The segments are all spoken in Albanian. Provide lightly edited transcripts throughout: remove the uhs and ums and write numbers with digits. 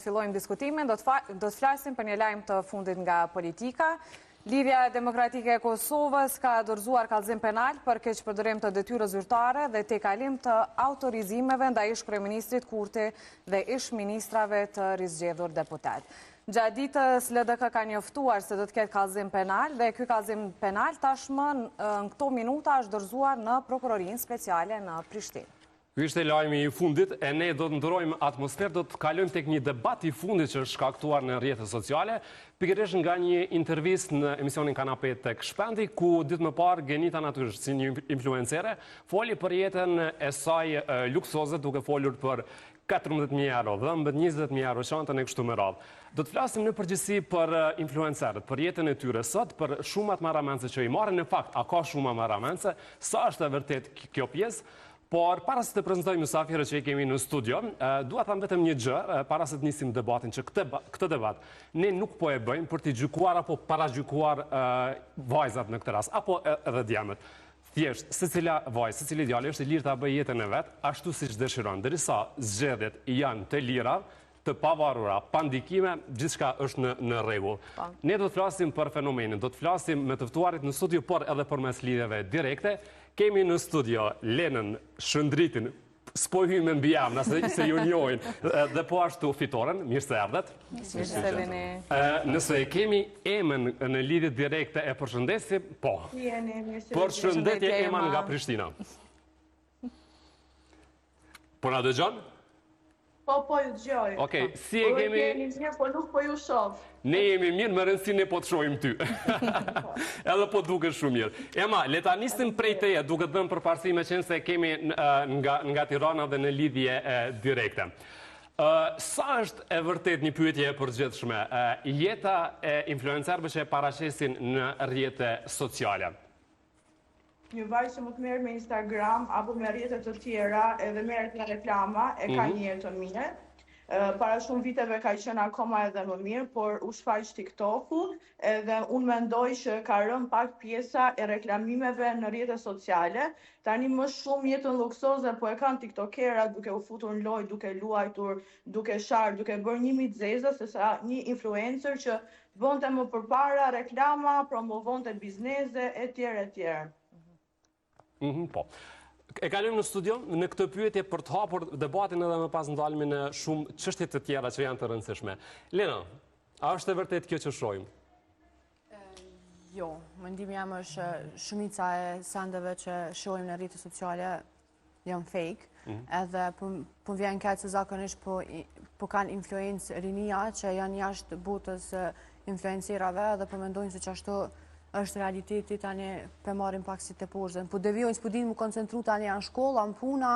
Fillojmë diskutimin, do të flasim për një lajm të fundit nga politika. Lidhja Demokratike e Kosovës ka dorëzuar kallëzim penal për keqpërdorim të detyrës zyrtare dhe tejkalim të autorizimeve ndaj ish-kryeministrit Kurti dhe ish-ministrave të rizgjedhur deputet. Gjatë ditës LDK ka njoftuar se do të ketë kallëzim penal dhe ky kallëzim penal tashmë në këto minuta është dorëzuar në prokurorinë speciale në Prishtinë. Ky ishte lajmi i fundit e ne do të ndrojmë atmosferë, do të kalojmë tek një debat i fundit që është shkaktuar në rrjetet sociale, pikërisht nga një intervistë në emisionin Kanapé tek Shpendi, ku ditë më parë Genita natyrisht si një influencere foli për jetën e saj luksoze, duke folur për 14.000 euro dhëmbët, 20.000 euro çantën e kështu me radhë. Do të flasim në përgjithësi për influencerët, për jetën e tyre sot, për shumat marramendse që i marrin. Në fakt, a ka shuma marramendse? Sa është e vërtet kjo pjesë? Por, para se të prezentoj mysafirët që i kemi në studio, dua të them vetëm një gjë, para se të nisim debatin, që këtë debat ne nuk po e bëjmë për t'i gjykuar apo paragjykuar vajzat në këtë rast, apo edhe djemët. Thjesht, secila vajzë, secili djalë është i lirë ta bëjë jetën e vet, ashtu siç dëshiron, derisa zgjedhjet janë të lira, të pavarura, pa ndikime, gjithçka është në rregull. Ne do të flasim për fenomenin, do të flasim me të ftuarit në studio, por edhe përmes lidhjeve direkte. Kemi në studio Lenën Shëndritin, s'po hyjmë me mbijam, se ju njohin, dhe po ashtu fitoren, mirë se erdhet. Nëse kemi Emën në lidhje direkte e përshëndesim, po. Përshëndetje Ema nga Prishtina. Po na dëgjon? Po ju dëgjoj. Okej, si e kemi... Po nuk po ju shoh. Ne jemi mirë, më rëndësi ne po të shohim ty. Edhe po duke shumë mirë. Ema, le ta nisim prej teje, duke të dhënë përparësi me qenë se kemi nga Tirana dhe në lidhje direkte. Sa është e vërtet një pyetje e përgjithshme, jeta e influencerëve që e paraqesin në rrjete sociale? Një vajzë që më të merr me Instagram apo me rrjete të tjera edhe merret nga reklama e ka një jetë të mirë. Para shumë viteve ka qenë akoma edhe më mirë, por u shfaq TikToku edhe unë mendoj që ka rënë pak pjesa e reklamimeve në rrjetet sociale. Tani më shumë jetën luksoze po e kanë tiktokerat duke u futur në lojë, duke luajtur, duke sharë, duke bërë një mitzeza, sesa një influencer që bënte më përpara reklama, promovonte biznese etj. Po. E kalojmë në studio në këtë pyetje për të hapur debatin edhe më pas ndalemi në shumë çështje të tjera që janë të rëndësishme. Lena, a është e vërtet kjo që shohim? Jo, mendimi jam është shumica e sendeve që shohim në rrjetet sociale janë fake, edhe po vjen keq se zakonisht po kanë influencë rinia që janë jashtë botës influencerave edhe po mendojnë se çashtu është realiteti, tani pe marrim pak si të poshtë. Po devijojnë, s'po dinë mu koncentru tani janë shkolla, në puna,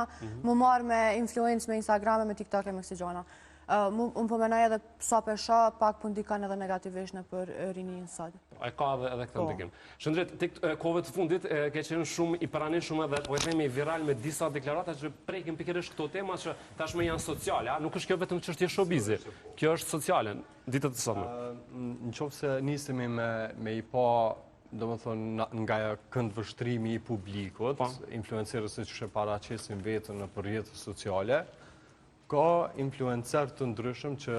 mu marrë me influencë, me Instagram, me TikTok e me kësi gjana. Unë po menaj edhe sa pesha, pak po ndikan edhe negativisht në për rinin sot. E ka edhe këtë ndikim. Shëndret, tek kohëve të fundit, ke qenë shumë i pranueshëm edhe po e themi viral me disa deklarata që prekin pikërisht këto tema që tashmë janë sociale, nuk është kjo vetëm çështje showbizi. Kjo është sociale, ditët e sotme. Nëse nisemi me i pa domethënë nga këndvështrimi i publikut, influencerët që paraqesin veten në rrjetet sociale, ka influencer të ndryshëm që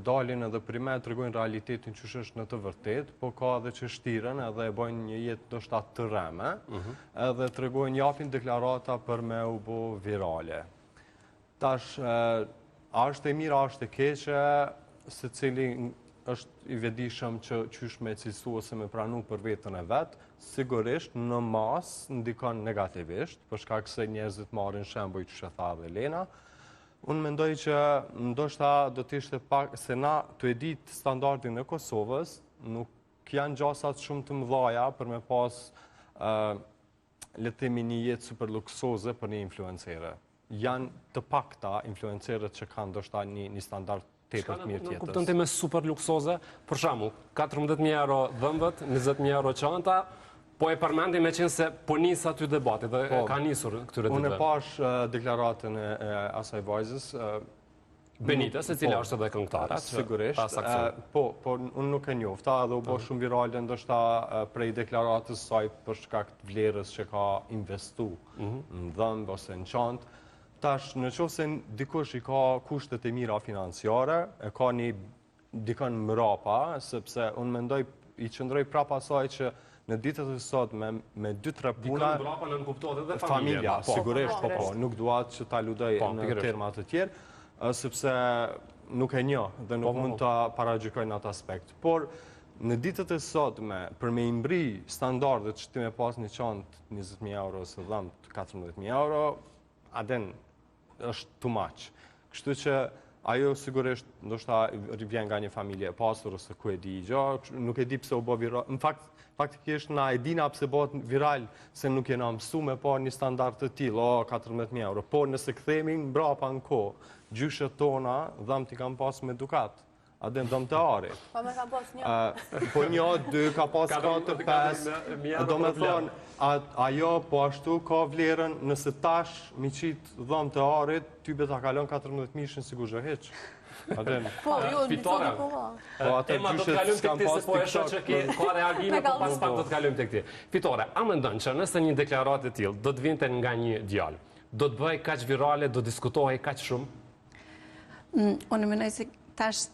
dalin edhe primet tregojnë realitetin që është në të vërtet, po ka edhe që shtiren edhe e bojnë një jetë ndoshta të rreme, edhe tregojnë japin deklarata për me u bë virale. Tash, a është e mirë, a është e keqe, secili është i vetëdijshëm që qysh me cilësu ose me pranu për vetën e vetë, sigurisht në mas ndikon negativisht, për shkak se njerëzit marrin shembuj që tha dhe Lena. Unë mendoj që ndoshta do të ishte pak se na të e ditë standardin e Kosovës, nuk janë gjasat shumë të mëdhaja për me pas le të themi një jetë super luksoze për një influencere. Janë të pakta influencerët që kanë ndoshta një standard tepër të mirë tjetër. Kupton ti me super luksoze, për shembull, 14.000 euro dhëmbët, 20.000 euro çanta. Po e përmendim me qenë se po nis aty debati dhe ka nisur këtyre ditëve. Unë e pash deklaratën e asaj vajzës. Benita, se cila është edhe këngëtare. Sigurisht. Po, unë nuk e njofta dhe u bë shumë virale ndoshta prej deklaratës saj për shkak të vlerës që ka investu në dhëmbë ose në çantë. Tash, në qoftë se dikush i ka kushtet e mira financiare, e ka një dikën mrapa, sepse unë mendoj i qëndroj prapa asaj që në ditët e sotme me 2-3 puna Dikon mbrapa në kuptohet edhe familja, sigurisht po, nuk duat që ta ludoj në terma të tjerë, sepse nuk e njoh dhe nuk mund të paragjykoj në atë aspekt. Por në ditët e sotme, për me imbri standardet që ti me pas një qantë 20.000 euro ose dhamt 14.000 euro, aden është too much. Kështu që ajo sigurisht ndoshta vjen nga një familje e pasur ose ku e di gjë, nuk e di pse u bë viral. Në fakt faktikisht na e dina pse bëhet viral se nuk jena mësu me pa një standard të tillë, 14.000 euro. Po nëse kthehemi mbrapa në kohë, gjyshet tona dhamt i kanë pas me dukat. Adem dëmtari. Po me kam pas një. Po 1, 2, ka pas 4, 5. Do me thonë, ajo po ashtu ka vlerën nëse tash mi qitë dëmtarit, ty beta kalon 14.000 sigur zhe heq. Po, ju, Fitore. Ema do të kalojmë tek ti se po e shoh që ka reagime, po pas pak do të kalojmë tek ti. Fitore, a mendon që nëse një deklaratë e tillë do të vinte nga një djalë, do të bëj kaq virale, do diskutohej kaq shumë? Unë mendoj se tash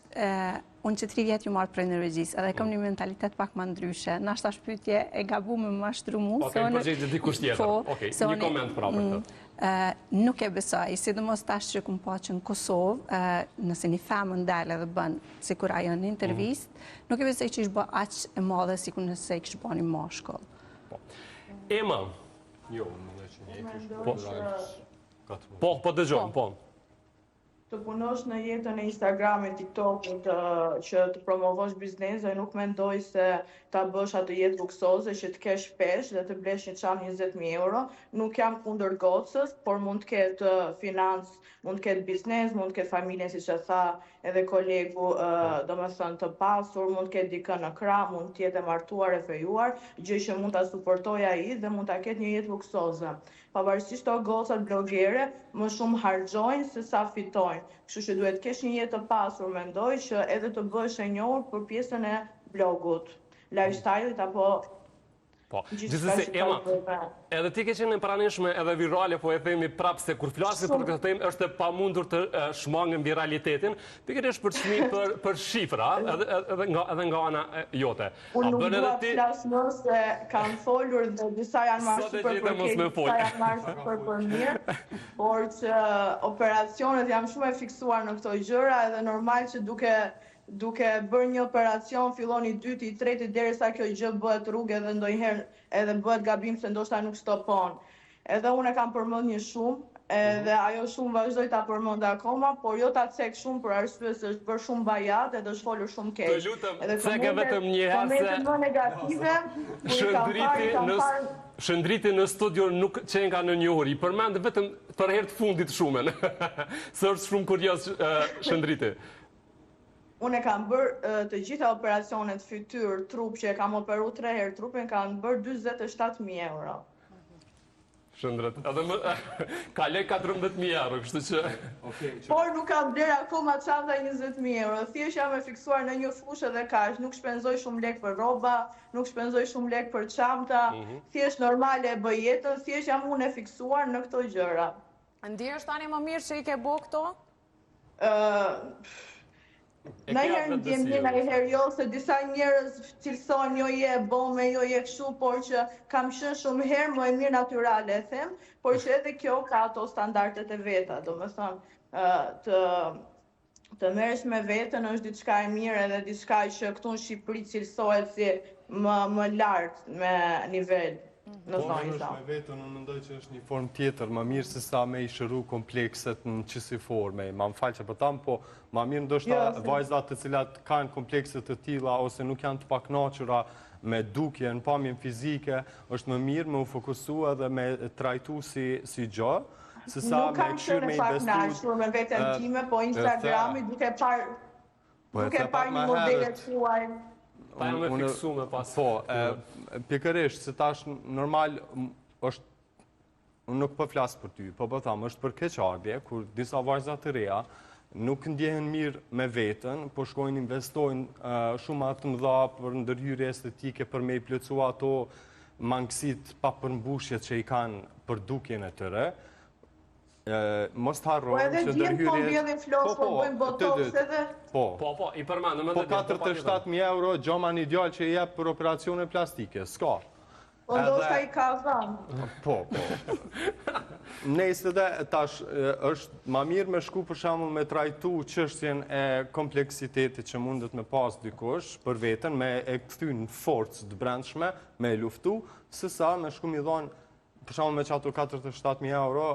unë që 3 vjetë ju marrë prej Norvegjisë, edhe kam një mentalitet pak më ndryshe. Nashta shpytje e gabu me më ashtru mu. Okej, përgjigje dikush tjetër. Okej, një koment pra për këtë. Nuk e besoj, sidomos tash që kum pa që në Kosovë, nëse një femën dalë edhe bën, sikur ajo në intervistë, nuk e besoj që ishtë bë aq e madhe sikur nëse i kishtë bë një mashkull. Ema. Jo, më që një Po dëgjojmë, po. Të punosh në jetën e Instagramit, TikTokut, që të promovosh biznese, nuk mendoj se ta bësh atë jetë luksoze që të kesh pesh dhe të blesh një çantë 20.000 euro. Nuk jam kundër gocës, por mund të ketë financë, mund të ketë biznes, mund të ketë familjen, siç e tha edhe kolegu, domethënë të pasur, mund të ketë dikën në krah, mund të jetë e martuar e fejuar, gjë që mund ta suportojë ai dhe mund ta ketë një jetë luksoze. Pavarësisht të gocat blogere, më shumë harxojnë se sa fitojnë. Kështu që duhet kesh një jetë të pasur, mendoj që edhe të bësh e njohur për pjesën e blogut, lifestyle-it apo Po, gjithsesi Ema, edhe ti ke qenë e pranishme edhe virale, po e themi prapë se kur flasim për këtë temë është e pamundur të shmangëm viralitetin, pikërisht për çmim për shifra, edhe nga ana jote. Unë nuk dua të flas më se kam folur dhe disa janë marrë super për keq, disa janë marrë super për mirë, por që operacionet jam shumë e fiksuar në këto gjëra edhe normal që duke bërë një operacion, fillon i dyti, i treti, derisa kjo gjë bëhet rrugë edhe ndonjëherë edhe bëhet gabim se ndoshta nuk stopon. Edhe unë e kam përmend një shumë, edhe ajo shumë vazhdoj ta përmend akoma, por jo ta cek shumë për arsye se është bërë shumë bajat edhe është folur shumë keq. Të lutem, cekë vetëm një herë se më negative, Shëndriti në studio nuk që nga në njohuri, përmend vetëm për herë të fundit shumën. Se është shumë kurioz Shëndriti. Unë e kam bërë të gjitha operacionet fytyrë, trup që e kam operu 3 herë trupin, kam bërë 27.000 euro. Shëndret, edhe më kaloj 14.000 euro, kështu që... Por nuk kam blerë akoma çanta 20.000 euro, thjesht jam e fiksuar në një fushë dhe kaq, nuk shpenzoj shumë lek për rroba, nuk shpenzoj shumë lek për çanta, thjesht normale e bëj jetën, thjesht jam unë e fiksuar në këto gjëra. Ndihesh tani më mirë që i ke bo këto? Në herë ndjemje, në herë jo, se disa njerëz cilësojnë jo je bome, jo je kështu, por që kam qenë shumë herë më e mirë natyrale, e them, por që edhe kjo ka ato standardet e veta, do me thonë, të merresh me veten është diçka e mirë edhe diçka që këtu në Shqipëri cilësohet si më lartë me nivel. Po, është me vetën, unë mendoj që është një formë tjetër, më mirë se sa me i shëru komplekset në qësi forme. Ma më falë që për tamë, po ma mirë ndoshta vajzat të cilat kanë komplekset të tilla ose nuk janë të paknaqura me dukje në pamjen fizike, është më mirë me u fokusu edhe me trajtu si gjë, se sa me këshyrë me investu... Nuk kam qenë paknaqur me vetën time, po Instagrami duke parë një modele tuaj. Pa jam e fiksu me pas. Po, pikërisht, se tash normal është, unë nuk po flasë për ty, po thamë, është për keqardhje, kur disa vajzat të reja nuk ndjehen mirë me vetën, po shkojnë investojnë shumë atë mëdha për ndërhyrje estetike, për me i plëcu ato mangësit pa përmbushjet që i kanë për dukjen e tëre. mos të Po harrojmë edhe që gjithë po ndërhyrjet... mbjellin flosh, po bëjmë botox edhe... Po, i përmendëm edhe... Po 47.000 euro gjoma një djallë që jep për operacione plastike, s'ka. Po ndoshta i ka dhënë. Po. Nëse dhe tash është ma mirë me shku për shembull me trajtu çështjen e kompleksitetit që mundet me pas dikush për veten, me e kthy në forcë të brendshme, me e luftu, sesa me shku mi dhonë për shembull me çato 47.000 euro,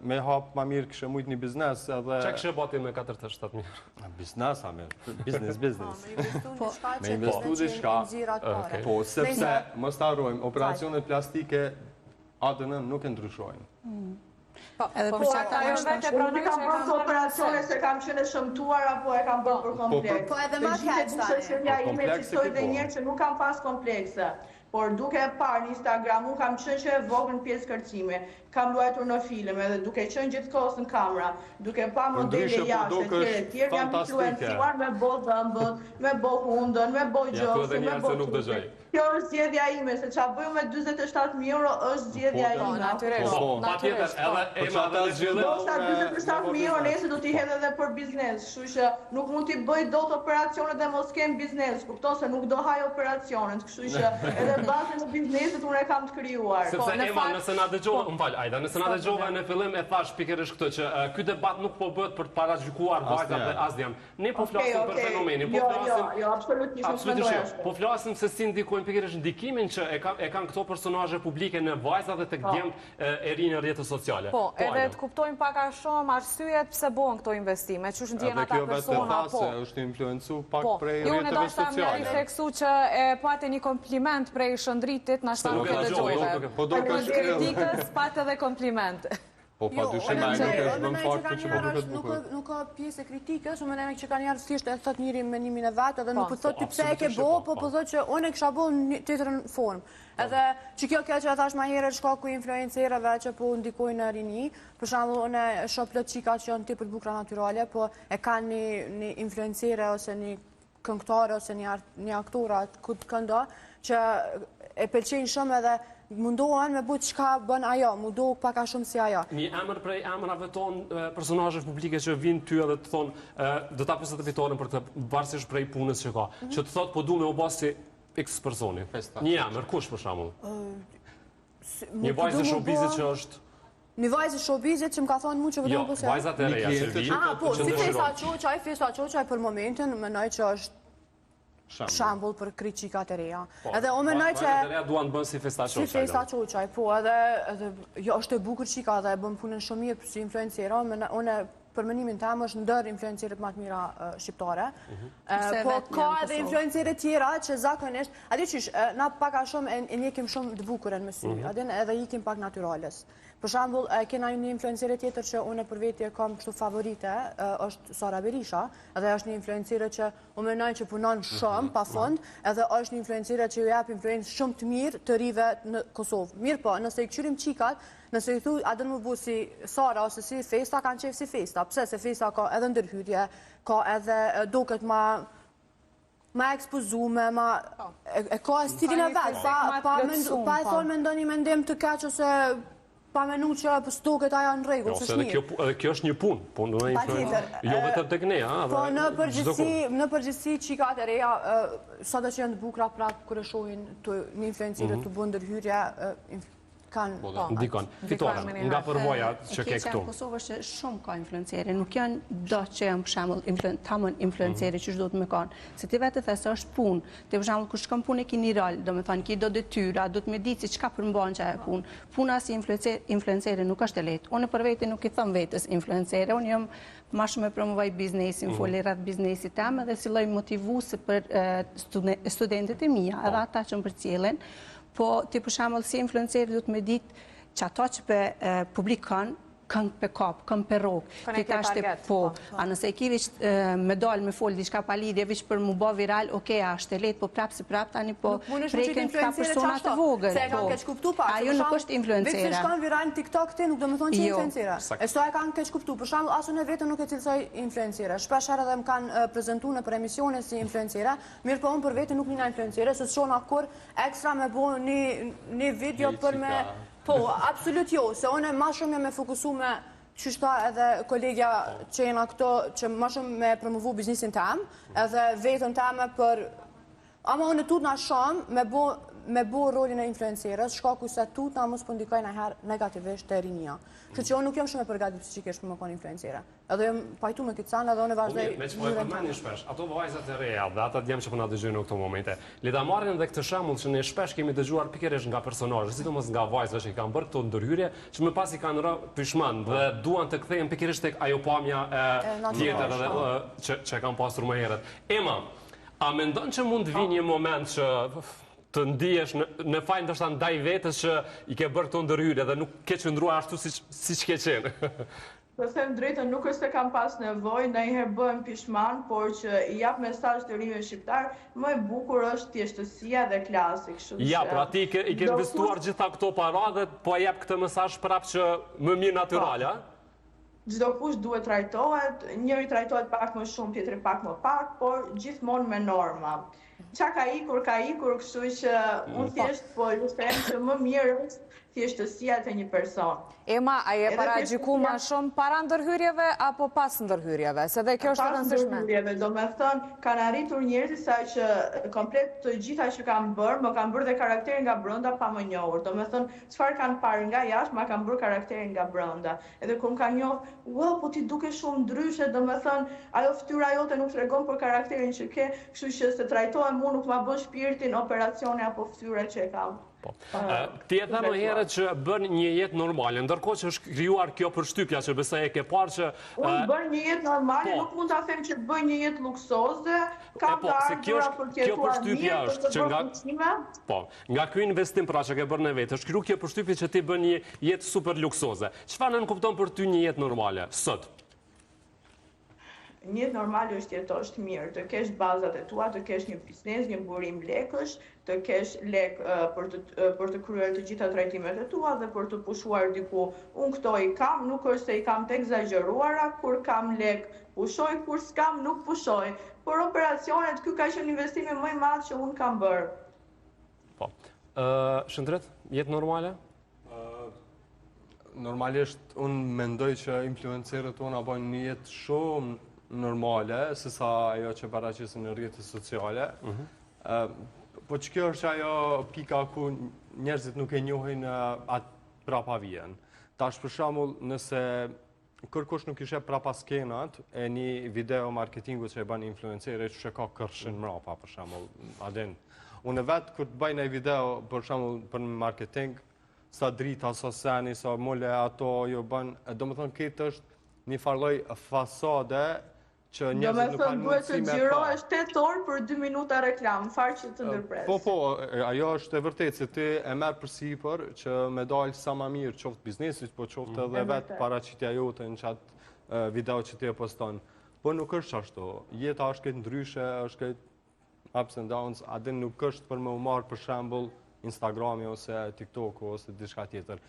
me hap ma mirë kishte mujt një biznes edhe... Çka kishe bati me 47.000 euro? Biznes, a me, business. Me investu diçka. Po, sepse, mos të harrojmë, operacionet plastike ADN nuk e ndryshojnë. Edhe Po, për që ata jo vetë Unë kam bërë operacione se kam qenë e shëmtuar apo e kam bërë për kompleks. Po edhe ma keq tani. Ime citoj dhe njerë që nuk kam pas komplekse. Por duke e parë në Instagram, unë kam qenë që e vogën pjesë kërcime, kam luajtur në film edhe duke qenë gjithkohës në kamera, duke pa modele jashtë e tjerë, jam influencuar me bo dhëmbët, me bo hundën, me bo gjoksën, me bo tutë. Kjo është zgjedhja ime, se qa bëju me 27.000 euro është zgjedhja ime. Pa tjetër, edhe Ema dhe në zhjede... Do shta 27.000 euro nese do t'i hedhe edhe për biznes, kështu që nuk mund t'i bëj dot operacionet dhe mos kem biznes, kupton se nuk do haj operacionet, kështu që edhe bazën e biznesit unë e kam të krijuar. Sepse Ema, nëse na dëgjova, Ajda, nëse na dëgjova në fillim e thash pikërisht këtë që ky debat nuk po bëhet për të paragjykuar vajzat dhe asnjën. Ne po flasim për fenomenin, po flasim... Jo, absolutisht. Po flasim se si ndikojnë pikërisht ndikimin që e kanë këto personazhe publike në vajzat dhe tek djemt e rinë në rrjetet sociale. Po, edhe të kuptojmë pak a shumë arsyet pse bëhen këto investime, çu ndjen ata persona, po. Edhe kjo është influencu pak prej rrjeteve sociale. Jo, ndoshta më refleksu që e patë një kompliment prej shëndritit, na shta nuk e dëgjove. Po do ka kritikës patë edhe kompliment. Po pa dyshim ai nuk është bën fakti që po duket bukur. Nuk ka pjesë e kritikës, unë mendoj që kanë thjesht e thot njëri menimin e vet, edhe nuk po thot ti pse e ke bë, po thot që unë e kisha bën në tjetrën formë. Edhe që kjo që thash më herët shkaku i influencerëve që po ndikojnë në rini, për shembull unë shoh plot çika që janë tepër bukura natyrale, po e kanë një influencere ose një këngëtare ose një aktora ku të këndo që e pëlqejnë shumë edhe mundohen me bëjt çka bën ajo, mundohu pak a shumë si ajo. Një emër prej emrave tonë, personazhe publike që vinë ty edhe të thonë, do ta pyesë të fitoren për të varësisht prej punës që ka, që të thotë po du me u bë si X personi. Një emër, kush për shembull? Një vajzë e showbizit që është... Një vajzë showbizit që më ka thonë mu që vëdojnë përse? Jo, vajzat e reja që vinë... Po, si Fesa Qoqaj për momentin, menoj që është shambull për kriqikat e reja. Edhe o menoj që... Vajzat e reja duan bënë si Fesa Qoqaj. Si Fesa Qoqaj, po, edhe është e bukur qika dhe bën punën shumë mirë si influencera. Une për menimin tam është ndër influencerët më të mira shqiptare. Po ka edhe influencerët tjera që zakonisht, a di qysh, na pak a shumë e njekim shumë të bukurën me sy, edhe ikim pak naturales. Për shembull, kena një influencere tjetër që unë për veti e kam kështu favorite, është Sara Berisha, edhe është një influencere që unë menoj që punon shumë, pa fund, edhe është një influencere që ju jap influencë shumë të mirë të rive në Kosovë. Mirë po, nëse i këqyrim qikat, nëse i thuj, a dënë më bu si Sara ose si Festa, kanë qef si Festa. Pse se Festa ka edhe ndërhyrje, ka edhe duket ma ekspozume, e ka stilin e vetë, pa e thonë me ndonjë mendim të keq ose pa menu që s'duket aja në regull, që është mirë. Edhe kjo është një punë, po në jo vetëm tek ne, po në përgjithësi qikat e reja, sa dhe që janë të bukra prapë kërë shohin një influencire të bënë ndërhyrje, ndikon. Fitoren, nga përvoja që ke këtu. Në Kosovë është shumë ka influencere, nuk janë do që janë për shembull tamën influencere që çdo të më kanë. Se ti vetë thesë është punë. Ti për shembull kur shkon punë ke një rol, domethënë ki do detyra, do të më ditë se çka përmban çaja punë. Puna si influencere nuk është e lehtë. Unë për vete nuk i them vetes influencere, unë jam më shumë e promovoj biznesin, foli rreth biznesit tam dhe si lloj motivuese për studentët e mia, edhe ata që më përcjellen. Po, ti për shembull si influencer du të me ditë që ato që publikon, këngë për kap, këngë për rogë. Ti tashte po, a nëse e ki vish me dalë me folë diçka pa lidhje, vish për mu bo viral, okej, a është e letë, po prapë si prapë, tani po prejken ka personat të vogël. Se e kanë keq kuptu pak. Ajo nuk është influencera. Vetë se shkon viral në TikTok ti nuk do me thonë që influencera. E so e kanë keq kuptu. Për shembull, asun e vetë nuk e cilësoj influencera. Shpesh edhe më kanë prezantuar në për emisione si influencera, mirë po unë për vete nuk nina influencera, se shona kur ekstra me bo një video për me... Po, absolut jo, se unë ma shumë me fokusu me qështa edhe kolegja që jena këto që më shumë me promovu biznisin tem, edhe vetën teme për... Ama unë tut nga shumë me bo rolin e influencerës, shkaku se tut nga mos për ndikaj në herë negativisht të rinja. Që që unë nuk jam shumë e përgatit psikisht për më konë influencera. Edhe jam pajtu me këtë sanë edhe unë e vazhdoj... Me që po e përmeni shpesh, ato vajzat e reja dhe ata djemë që përna dëgjojnë në këto momente, le ta marrin dhe këtë shembull që ne shpesh kemi dëgjuar pikërisht nga personazhe, sidomos nga vajzat që i kanë bërë këto ndërhyrje, që më pas i kanë rënë pishman dhe duan të kthehen pikërisht tek ajo pamja tjetër edhe që kanë pasur më herët. Ema, a mendon që mund të vinë një moment që të ndihesh në faj ndoshta ndaj vetes që i ke bërë këto ndërhyrje dhe nuk ke qëndruar ashtu siç ke qenë? Të them drejtën, nuk është se kam pas nevojë, ndonjëherë bëhem pishman, por që i jap mesazh të rinjve shqiptar, më e bukur është thjeshtësia dhe klasi, kështu që... Ja, pra ti i ke investuar gjitha këto para dhe po e jap këtë mesazh prapë që më mirë natyral, a? Çdo kush duhet trajtohet, njëri trajtohet pak më shumë, tjetri pak më pak, por gjithmonë me norma. Qa ka ikur, kështu që unë thjesht po ju them që më mirë është thjeshtësia të një person. Ema, a je paragjyku ma shumë para ndërhyrjeve apo pas ndërhyrjeve? Se dhe kjo është të rëndësishme. Pas ndërhyrjeve, do me thënë, kanë arritur njerëzit sa që komplet të gjitha që kanë bërë, më kanë bërë dhe karakterin nga brenda pa më njohur. Do me thënë, çfarë kanë parë nga jashtë, ma kanë bërë karakterin nga brenda. Edhe kur më kanë njohur, wow, po ti duke shumë ndryshe, do me thënë, ajo fytyra jote nuk tregon për karakterin që ke, kështu që se trajtohem mua nuk ma bën shpirtin operacione apo fytyra që e kam. Ti e the më herët që bën një jetë normale, ndërkohë që është krijuar kjo përshtypja që besoj e ke parë që... Unë bën një jetë normale, nuk mund ta them që bëj një jetë luksoze, kam të ardhura për të jetuar mirë, për të bërë pushime. Po, nga ky investim pra që ke bërë në vetë, është krijuar kjo përshtypje që ti bën një jetë super luksoze. Çfarë nën kupton për ty një jetë normale sot? Një jetë normale është jetosh mirë, të kesh bazat e tua, të kesh një biznes, një burim lekësh, të kesh lek për të kryer të gjitha trajtimet e tua dhe për të pushuar diku. Unë këto i kam, nuk është se i kam të egzageruara, kur kam lek pushoj, kur s'kam nuk pushoj. Por operacionet, ky ka qenë investimi më i madh që unë kam bërë. Po. Shëndret, jetë normale? Normalisht, unë mendoj që influencerët tona bojnë një jetë shumë normale, se sa ajo që paraqisin në rrjetet sociale. Po që kjo është ajo pika ku njerëzit nuk e njohin atë prapa vjen. Tash për shembull, nëse kërkush nuk ishe prapa skenat e një video marketingu që e bën influencerë që ka kërshin mrapa për shembull, adin. Unë vetë kur të bëj një video për shembull për marketing, sa drita, sa seni, sa mole ato jo bën, domethënë këtë është një farloj fasade që njerëzit nuk kanë mundësi me pa. Do me thënë duhet të xhirohesh 8 orë për 2 minuta reklam, fare që të ndërpres. Po, ajo është e vërtetë se ti e merr përsipër që me dalë sa më mirë qoftë biznesit, po qoftë edhe vetë paraqitja jote në çat video që ti e poston. Po nuk është ashtu. Jeta është këtë ndryshe, është këtë ups and downs, a din nuk është për më u marr për shembull Instagrami ose TikToku ose diçka tjetër.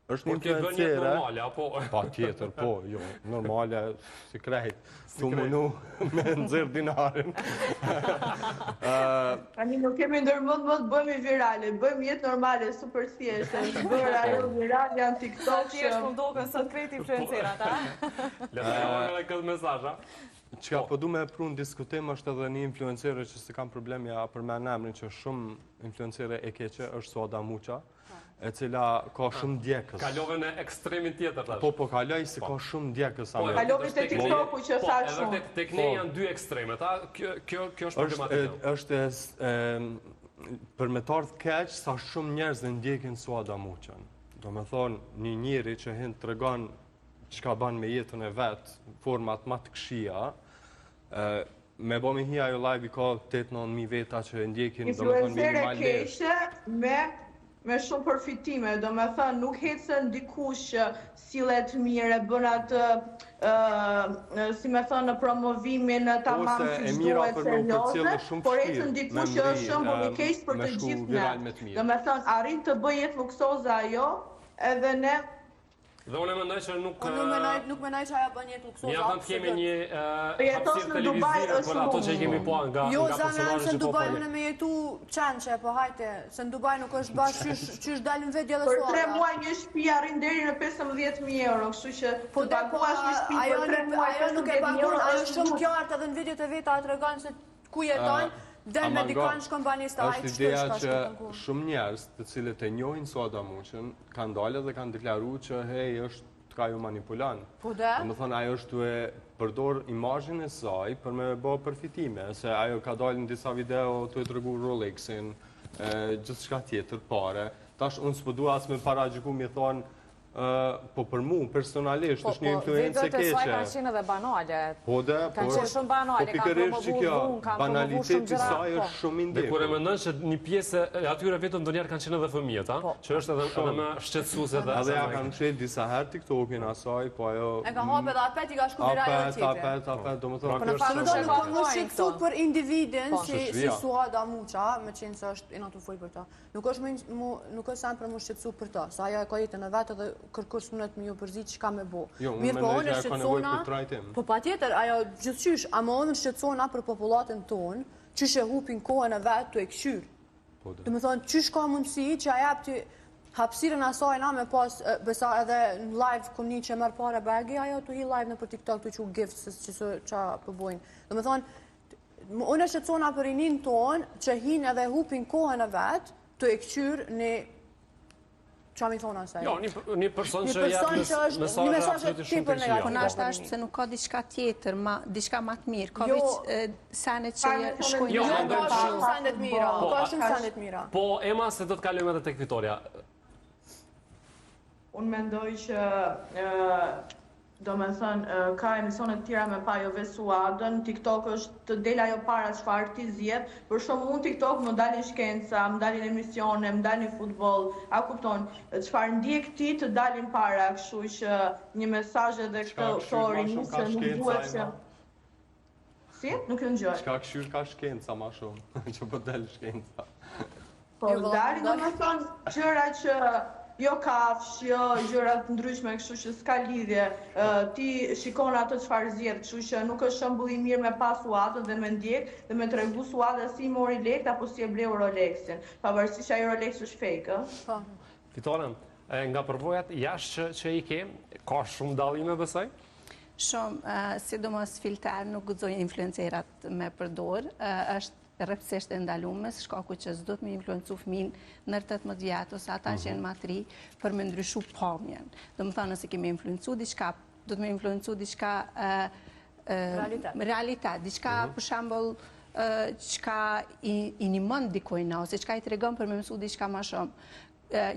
Është një influencere normale, apo? Pa tjetër, po, jo, normale, si krejt, të munu me nëzirë dinarin. Tani nuk kemi ndërmend më të bëjmë virale, bëjmë jetë normale, super thjeshtë, bërë ajo viral janë TikTok. Ti është mundohën sot krejt influencerat, a? Le të jam edhe këtë mesazh, a? Çka po du me pru në diskutim është edhe një influencere që se kam problemja për me në emrin që shumë influencere e keqe është Soda Muqa, e cila ka shumë djekës. Kalove në ekstremin tjetër tash. Po, kaloj se ka shumë djekës. Kalove te TikToku që tha shumë. Edhe tek ne janë dy ekstremet, a? Kjo është problematika. Është për me të ardhë keq sa shumë njerëz dhe ndjekin Soda Muqën. Do me thonë një njeri që hin të regon që ka banë me jetën e vetë, format ma të këshia, me bo me hi ajo live i ka 8-9.000 veta që ndjekin, do me thonë minimalisht. Influencere keqe me shumë përfitime, do me thënë nuk hecën dikush sillet mirë, bën atë, si me thënë, promovimin tamam që duhet serioze, por hecën dikush që është shembull i keq për të gjithë ne. Do me thënë, arrin të bëj jetë luksoze ajo, edhe ne Dhe unë mendoj që nuk... Nuk menoj që aja bën jetë luksoza. Ja të kemi një jetosh në Dubai është për ato që i kemi po nga Jo, personazhe zemra, se që në po Dubai folin. më me jetu qanqe, po hajte, se në Dubai nuk është bashkë qysh dalin vetë dhe Për suada. 3 muaj një shtëpi arrin deri në 15.000 euro, kështu që Po të paguash një shtëpi për 3 muaj ajo nuk e 15.000 pagun, euro ajo është shumë qartë edhe në videot e veta të tregon se ku jeton, del me dikon shkon banista, është ideja që shumë njerëz të cilët e njohin Suada Muqën kanë dalë dhe kanë deklaruar që hej është ka ju manipulan. Po dhe? Më thonë, ajo është duhe përdor imazhin e saj për me bë përfitime, se ajo ka dalë në disa video të e tregu Rolexin, gjithë shka tjetër, pare. Tash, unë s'po dua as me para gjyku mi thonë, po për mu, personalisht, është një influencë e Videot e saj keqe. kanë qenë edhe banale. Po dhe, Kanë qenë shumë banale, po kanë pikërisht që kjo, promovu ka promovu shumë banaliteti gjëra. saj është shumë Dhe kur e indekur. mendon që një pjesë e atyre vetëm ndonjëherë kanë qenë edhe fëmijët, që është edhe më shqetësuese dhe Edhe ja kanë qenë disa herë TikTokin asaj, po ajo... E ka hape dhe apet i ka shku viralitet. Apet, do më thonë, Po në kjo fakt është nuk Nuk më shqetësu për individin si Shëshvija. Suada Muqa, me qenë se është i natu fuj për ta. Nuk është sa për më shqetësu për ta, sa ajo e ka jetën e vetë dhe kërkush mënet me ju përzit që ka me bo. Jo, unë Mirë po, mendoj unë që ajo ka nevojë për trajtim. Po pa tjetër, ajo gjithqysh, ama unë shqetësona për popullatën tonë, qysh e hupin kohën e vetë të e këshyrë. Po dhe. Dhe me thonë, qysh ka mundësi që a jap të hapësirën asaj na me pas, besa edhe në live kom një që merë pare bagi, ajo të hi live në për TikTok të që gift, që qa përbojnë. Dhe me thonë, unë e shqetësona për rinin tonë që hinë edhe hupin kohën e vetë të e këqyrë në qa mi thonë asaj. Jo, një person që Një person që është- një mesazhe absolutisht tepër shumë negative. Po keqia. na është ashtë se nuk ka diçka tjetër, diçka ma të mirë, ka Jo. veç senet që shkojnë. Jo, Jo, mendoj ka që- shumë sendet mira, Po, ka shumë sendet mira. Po, Ema, se do të kalojmë edhe tek Vitoria. Unë mendoj që do me thënë, ka emisionet tjera me pa jo Suadën, TikTok është të del ajo para çfarë ti zjet, për shumë unë TikTok më dalin shkenca, më dalin emisione, më dalin futboll, a kupton, çfarë ndjek ti të dalin para, kështu që një mesazh edhe këto rinisë ka nuk shkenca, duhet që... Ema. Si? Nuk ju ngjoj. Shka këshyr ka shkenca ma shumë, që po del shkenca. Po Jo, dalin do vëllai, me thonë gjëra që jo kafsh, jo gjëra të ndryshme, kështu që s'ka lidhje. Ti shikon ato çfarë zgjedh, kështu që nuk është shembull i mirë me pas Suadën dhe me ndjek dhe me tregu Suada si mori lekt apo si e bleu Rolexin. Pavarësisht që ai Rolex është fake, ë? Po. Vitoria, nga përvojat jashtë që i ke, ka shumë dallime besoj? Shumë, sidomos filtar nuk guxojnë influencerat me përdor, është rrepsisht e ndaluar, shkaku që s'do të më influencu fëmin në 18 vjet ose ata që janë më të ri për me ndryshu pamjen. Do të thonë, nëse kemi influencu diçka, do të më influencu diçka realitet, diçka për shembull çka i nimon dikujt ose çka i tregon për me mësu diçka më shumë.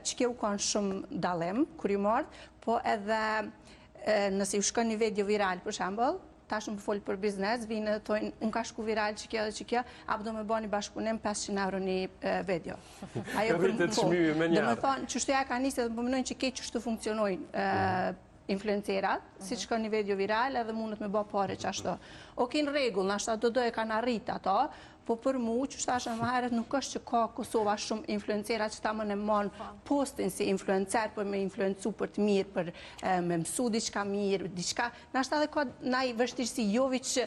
Që u kanë shumë dallim kur i mord, po edhe nëse ju shkon një video viral për shembull, tash më fol për biznes, vinë dhe tojnë, unë ka shku viral që kjo dhe që kjo, apo do me bani bashkëpunim 500 euro një video. Rritet çmimi me Dhe njerë. me thonë, qështu ja ka njëse dhe pëmënojnë që ke qështu funksionojnë influencerat, si që ka një video viral edhe mundet me bë pare që ashtu. Oke në regull, nashta do e kanë arrit ato, po për mu, që shtashën më herët, nuk është që ka Kosova shumë influencerat që ta më në monë postin si influencer për me influencu për të mirë, për me mësu diçka mirë, diçka, nashta dhe ka naj vështirësi, jovi që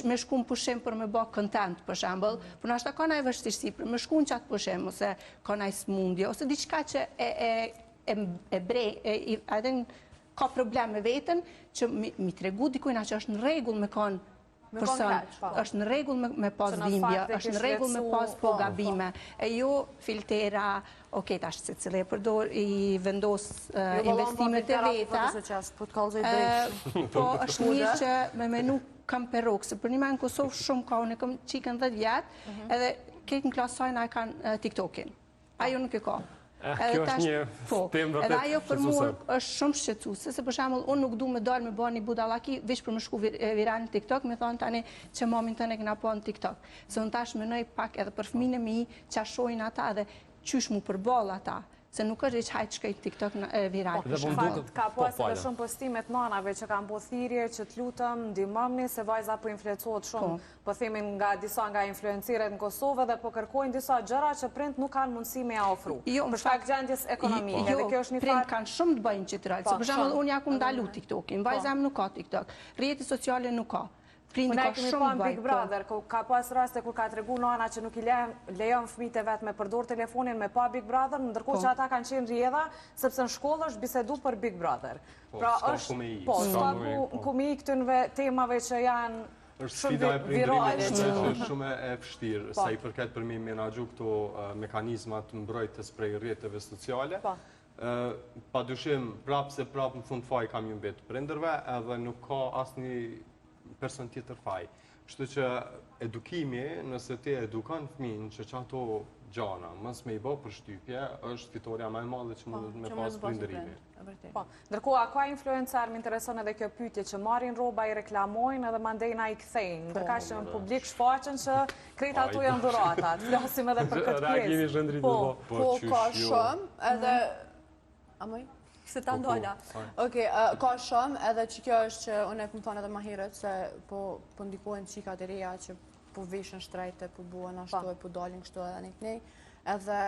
me shku në pushim për me bë content, për shembull, por nashta ka naj vështirësi për me shku në qatë pushim, ose ka naj smundje, ose diçka që e brej, ka problem me vetën, që mi tregu dikujna që është në regull me konë person, është në regull me pas dhimbje, është në regull me pas po gabime, e jo filtera, tash se cilë e përdor i vendos investimet e veta, po është mirë që me menu kam peruk, se për një me në Kosovë shumë ka, unë e kam qikën 10 vjetë, edhe këtë në klasajnë a kanë TikTokin, ajo nuk e ka. Kjo është një temë vërtet edhe ajo për mua shqetësuese. është shumë shqetësuese, se për shembull unë nuk du me dalë me bërë një budallaki veç për më shku viral në TikTok, me thonë tani që mamin tëne kena po në TikTok. Se unë tash menoj pak edhe për fëmijën e mi që shohin ata dhe qysh mu përball ata. se nuk është që hajtë shkejt TikTok viral. Ka pas edhe shumë postimet nanave që kanë bo thirrje që të lutëm, ndihmoni se vajza po influencohet shumë, po themin nga disa nga influenceret në Kosovë dhe po kërkojnë disa gjëra që prind nuk kanë mundësi me ja ofru. Për shkak gjendjes ekonomike. Jo, prind kanë shumë të bëjnë që të rallë. Për shembull, unë ja ku ndalu TikTokin, vajza im nuk ka TikTok, rrjete sociale nuk ka. Unë e kemi pa në Big Brother, ka pas raste kur ka të regu nana që nuk i lejon fëmijët e vetë me përdor telefonin me pa Big Brother, ndërkohë që ata kanë qenë rrjedha, sepse në shkollë është bisedu për Big Brother. Pra është, s'ka ku me i këtynve temave që janë shumë virale. Është shumë e vështirë, sa i përket për mi menaxhu këto mekanizmat mbrojtjes prej rrjeteve sociale. Padyshim, prapë në fund faj kam ju mbetë prindërve, edhe nuk ka asnjë person tjetër faj. Kështu që edukimi, nëse ti edukon fëmijën që ato gjana, mos me i bë përshtypje, është fitoria më e madhe që mund me pas prindërimi. Ndërkohë, a ka influencer, më intereson edhe kjo pyetje që marrin rroba, i reklamojnë edhe mandejna i kthejnë. Ndërka që në publik shfaqen që krejt ato janë dhurata. Të flasim edhe për këtë pjesë. Po, ka shumë, edhe... Amoj? Se ta ndolla. Okej, ka shumë, edhe që kjo është që unë e këmë thonë edhe ma herët, se po ndikojnë qikat e reja që po vishën shtrejte, po buën ashtu, po dalin kështu edhe një kënej, edhe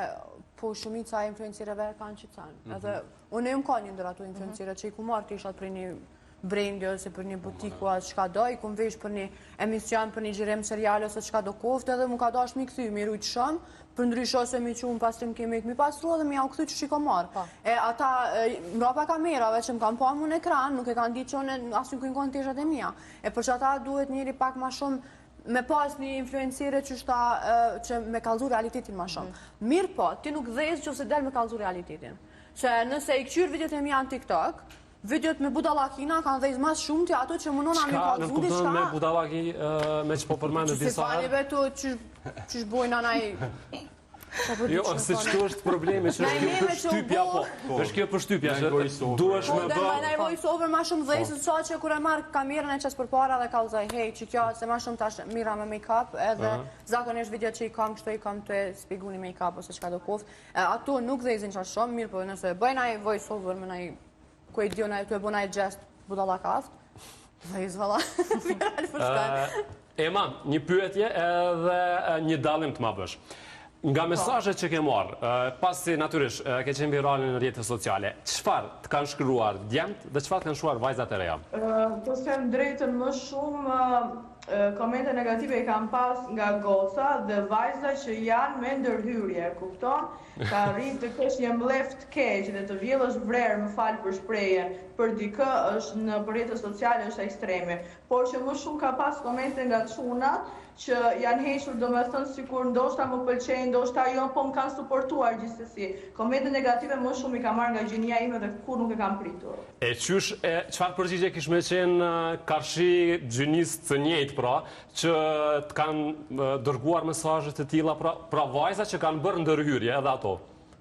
po shumica e influencireve kanë që canë. Edhe unë e më ka një ndër ato influencire që i ku marrë tishat për një brendi ose për një butiku atë shka do, i ku më vesh për një emision, për një gjirim serial ose shka do kofte, edhe mu ka dash mi këthy, mi rujtë shumë, për ndrysho se mi qunë pas të më kemi mi pasru edhe mi ja u këthy që shi ko marë. E ata, mrapa kamerave që më kam pa mu në ekran, nuk e kanë ditë që unë asë nuk kënë tishat e mija. E për që ata duhet njëri pak ma shumë me pas një influencire që me kalzu realitetin ma shumë. Mirë po, ti nuk dhezë që se del me kalzu realitetin. Se nëse i këqyrë videot e mija në TikTok, videot me budallakina kanë dhejzë mas shumë të ato që mënona me kalzu di shka. Në me budallaki me që po përmendë disa herë? Që si fani betu që shbojnë anaj... Jo, se që është problemi që është kjo përshtypja, po. është kjo përshtypja që duesh me bë... Në i voice over ma shumë dhejzë, sa që kur e marrë kamerën e qësë për para dhe kalzaj, hej, që kjo se ma shumë tash mira me make-up, edhe zakonisht video që i kam kështu i kam të spigu një make-up ose qka do koft. Ato nuk dhejzin qa shumë, mirë po nëse bëjnë i voice over me naj ku e dio të e bu naj gest budalla kaft, dhejzë vala, Ema, një pyetje edhe një dalim të ma bësh. Nga mesazhet që ke marrë, pasi natyrisht ke qenë virale në rrjetet sociale, çfarë të kanë shkruar djemtë dhe çfarë të kanë shkruar vajzat e reja? Po them drejtën, më shumë komente negative i kam pas nga goca dhe vajza që janë me ndërhyrje, kupton? Ka rritë të kesh një mleft keq dhe të vjellësh vrerë, më falë për shprehjen, për dikë është në rrjetet sociale është ekstreme. Por që më shumë ka pas komente nga çunat që janë hequr, do me thënë sikur ndoshta më pëlqejnë, ndoshta jo, po më kanë suportuar gjithsesi. Komente negative më shumë i ka marrë nga gjinia ime dhe kur nuk e kam pritur. E qysh, çfarë përgjigje kish me qenë karshi gjinisë të njëjtë pra, që të kanë dërguar mesazhe të tilla pra vajza që kanë bërë ndërhyrje edhe ato?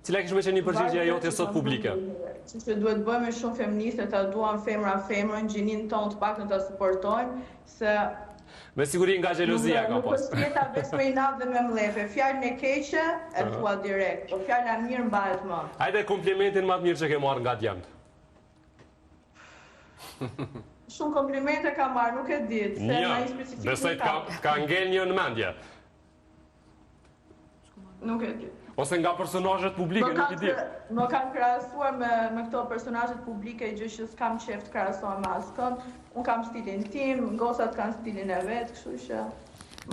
Cila kish me qenë një përgjigje jote sot publike? Që duhet bëjmë shumë feministe, ta duam femra femrën, gjinin tonë të paktën ta suportojmë, se me siguri nga xhelozia ka pas. Nuk është jeta besoj natë dhe me mlepe. Fjalën e keqe e thua direkt, po fjala e mirë mbahet më. Hajde komplimentin më të mirë që ke marrë nga djemt. Shumë komplimente ka marrë, nuk e di, se në një specifik. Besoj ka ngel një në mendje. Nuk e di. Ose nga personazhet publike, nuk i di. Më kanë krahasuar me këto personazhet publike, gjë që s'kam qef të krahasohem me askën. Unë kam stilin tim, gocat kanë stilin e vetë, kështu që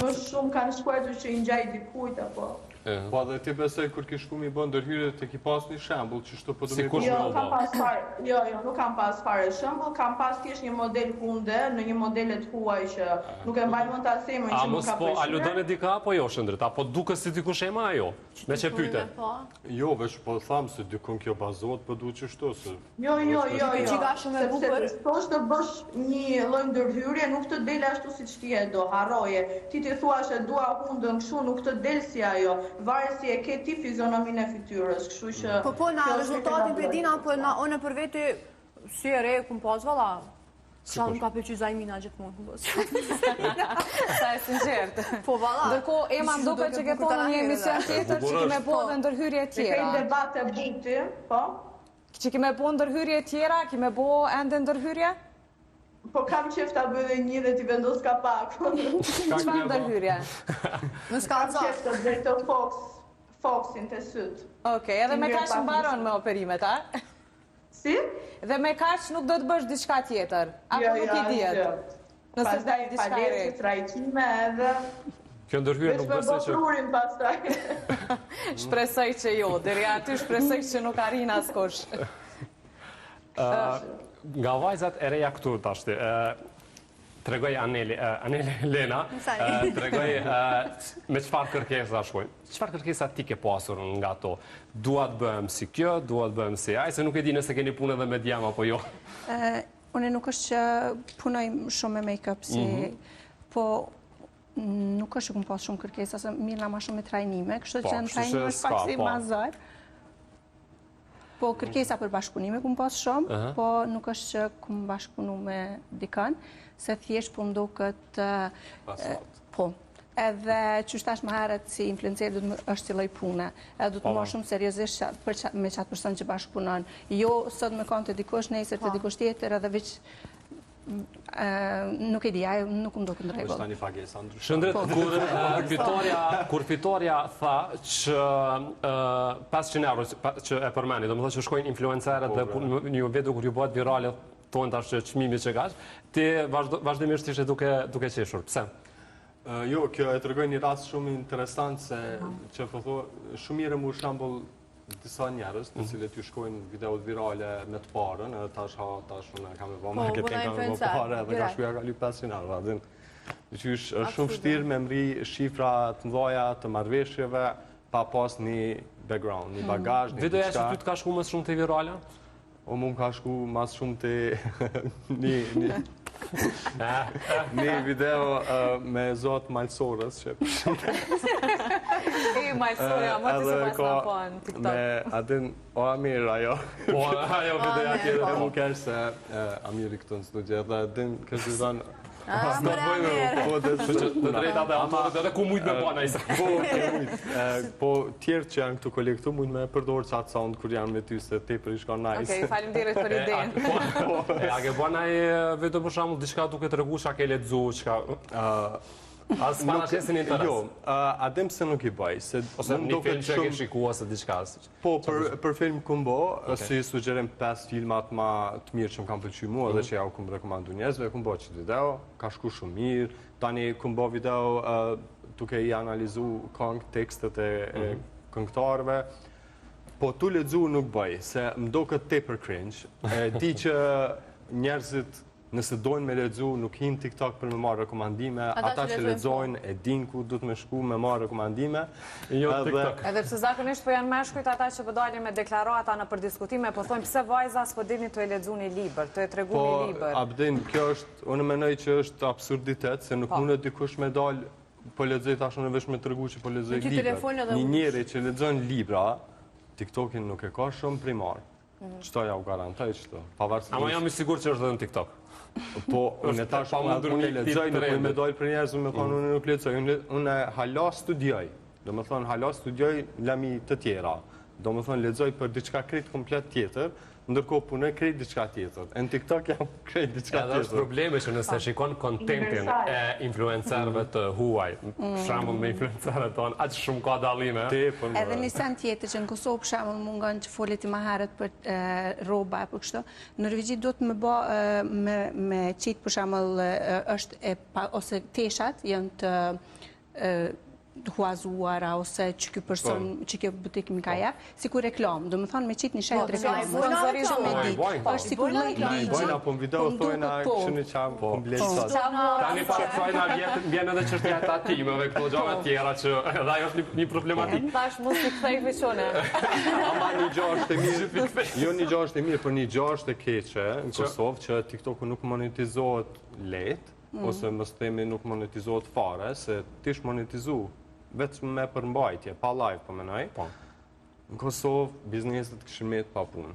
më shumë kanë shkuar që i ngjaj dikujt apo. Po edhe ti besoj kur ke shku mi bën ndërhyrje të ki pas një shembull që shto po do me Jo, kam pas fare. Jo, nuk kam pas fare shembull, kam pas thjesht një model hunde në një modele të huaj që nuk e mbaj mend ta semën që nuk ka pëlqyer. A ludon e dika apo jo Shëndrit? Apo duket si dikush ema ajo? Me që pyete. Jo, veç po tham se dikon kjo bazohet, po duhet që shto se. Jo. Çika shumë e bukur. Sepse të bësh një lloj ndërhyrje, nuk të del ashtu siç ti e do, harroje. Ti thua se dua hundën kështu, nuk të del si ajo. Varet si e ke ti fizionominë e fytyrës, kështu që... Po, na rezultatin për dina, po unë për veti si e re, kum pas valla. Qa më ka pëlqy Zajmina gjithmonë. Sa e sinqertë. Po, valla. Ndërkohë, Ema më duket që ke po në një emision tjetër që kime po dhe ndërhyrje Kej tjera. debate buti, po? Që kime po ndërhyrje tjera, kime po ende ndërhyrje? Po kam qef ta bëjë një dhe t'i vendos ka pak. Çfarë ndërhyrje? Në s'ka Kam qef të bëjë të Foxin të syt. Okej, edhe me kaq mbaron me operimet, a? Si? Dhe me kaq nuk do të bësh diçka tjetër, apo nuk i dihet? Nëse Pastaj s'daj diçka e palesë, re. trajtime edhe... Kjo ndërhyrje nuk besoj që... Trurin pastaj. Shpresoj që jo, deri aty shpresoj që nuk arrin askush. Nga vajzat e reja këtu tashti, tregoj Aneli Lena, tregoj me çfarë kërkesa shkojnë. Çfarë kërkesa ti ke pasur nga ato? Dua të bëhem si kjo, dua të bëhem si ai, se nuk e di nëse keni punë edhe me djama apo jo. Unë nuk është që punoj shumë me make-up, po nuk është që këmë pas shumë kërkesa, se mirë ma shumë me trajnime, kështu që në trajnime është pak si mazar. Po kërkesa për bashkëpunime këmë pas shumë, po nuk është që këmë bashkëpunu me dikën, se thjesht po mdo këtë... Po, edhe që shtash më herët si influencer është si loj pune, edhe du të më shumë seriosisht me qatë person që bashkëpunon. Jo, sot me kanë të dikush, nesër të dikush tjetër, edhe veç nuk e di, ajo nuk më do këtë në regull. është tani pagesa ndryshme. Shëndrit, kur fitoria tha që 500 euro që e përmeni, do më thë që shkojnë influencerët dhe një vedu kur ju bëhet virale, tonë tash që çmimi që kash, ti vazhdimisht ishe duke qeshur. Pse? Jo, kjo e tregoj një rast shumë interesant se që po shumë mirë mu shembull disa njerëz të cilët ju shkojnë videot virale me të parën, edhe tash unë kam e bë marketing, kam e bë parë edhe ka shkuja ka lyp 500 euro, din. Është shumë vështirë me mri shifra të mëdha të marrëveshjeve pa pas një background, një bagazh, një Videoja që ty të ka shku më shumë të virale? O mu më ka shku mas shumë të një video me Zot Malsorës që Malsoria, më të se pas në po në TikTok. Me adin, o Amir ajo. Po, ajo videoja tjetër. E mu kërë se Amiri këtu në studio dhe adin kështë të zanë Për Amir. Të drejta dhe autorit edhe ku mujtë me po në isë. Po tjerë që janë këtu kolektu mujtë me përdorë qatë sound kur janë me ty se te për i shka nice. Okej, faleminderit për idenë. A ke bërë naj vetë për shamull diçka duke të regu, qa ke letëzu, qka... As paraqesin interes? Jo, adem se nuk i bëj. Ose një film që ke shikua se diçka? Po, për film këmë bo, si sugjerim 5 filmat ma të mirë që më kam pëlqy mua dhe që ja u këmë rekomandu njerëzve, këmë bo që video, ka shku shumë mirë, tani këmë bo video duke i analizu këngë, tekstet e këngëtarëve, po tu ledzu nuk bëj, se më do këtë te për cringe, di që njerëzit nëse dojnë me ledzu, nuk hinë TikTok për me marrë rekomandime, ata që ledzojnë e din ku du të me shku me marrë rekomandime. Jo TikTok. Edhe pse zakonisht po janë meshkujt ata që përdojnë me deklarata në përdiskutime, po thonë pse vajza s'po dini të e ledzu një liber, të e tregu një liber. Po, abdin, kjo është, unë menoj që është absurditet, se nuk mundet dikush me dalë, po ledzoj tash unë vesh me tregu që po ledzoj liber. Një njeri që ledzojnë libra, TikTokin nuk e ka shumë primar. Qëto ja u garantoj qëto. Ama jam i sigur që është dhe në TikTok. Po, unë tash unë lexoj, nuk me dojnë për njerëz, me thonë unë nuk lexoj, unë hala studioj, do me thonë hala studioj lami të tjera, do me thonë lexoj për diçka krejt komplet tjetër, ndërkohë punoj krejt diçka tjetër. Në TikTok jam krejt diçka tjetër. Edhe është probleme që nëse shikon kontentin e influencerëve të huaj, për shembull me influencerët tonë, aq shumë ka dallime. Edhe një sen tjetër që në Kosovë për shembull mungon që folet i më herët për rroba apo kështu, në Norvegji do të më bë me qitë për shembull është ose teshat janë të huazuara ose që kjo person, që kjo butik më ka jep, si ku reklam, do më thonë me qitë një shetë reklam. është si kur lojt ligjë. Bojna, po në video thojna kështë një qamë, po më bletë sot. Tani pa thojna vjen edhe qështja e tatimeve, këto gjave tjera që edhe ajo është një problematik. Tash mos t'i kthej veçone. Ama një gjë është e mirë, jo një gjë është e mirë, për një gjë është e keqe në Kosovë që TikToku nuk monetizohet lehtë, ose mos themi nuk monetizohet fare, se tish monetizu vetëm me përmbajtje, pa live, po menoj. Në Kosovë, bizneset këshimet pa punë.